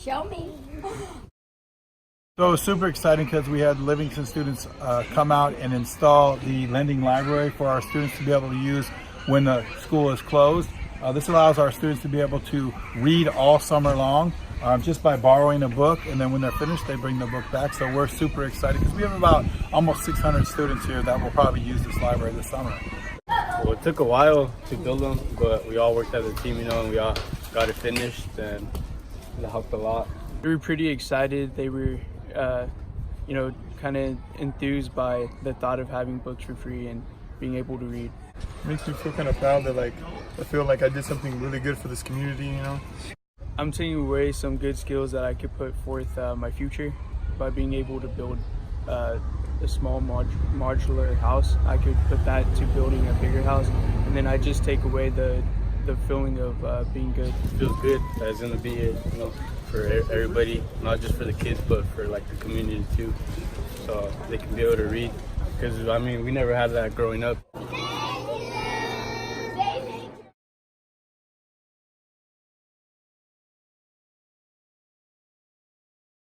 Show me. So it was super exciting because we had Livingston students come out and install the LendingLibrary for our students to be able to use when the school is closed. This allows our students to be able to read all summer long just by borrowing a book, and then when they're finished they bring the book back. So we're super excited because we have about almost 600 students here that will probably use this library this summer. Well, it took a while to build them, but we all worked as a team, and we all got it finished, and it helped a lot. We were pretty excited. They were kind of enthused by the thought of having books for free and being able to read. It makes me feel kind of proud that I feel like I did something really good for this community, I'm taking away some good skills that I could put forth my future by being able to build a small modular house. I could put that to building a bigger house, and then I just take away the feeling of being good. It feels good that it's gonna be for everybody, not just for the kids, but for the community too, so they can be able to read. Because we never had that growing up.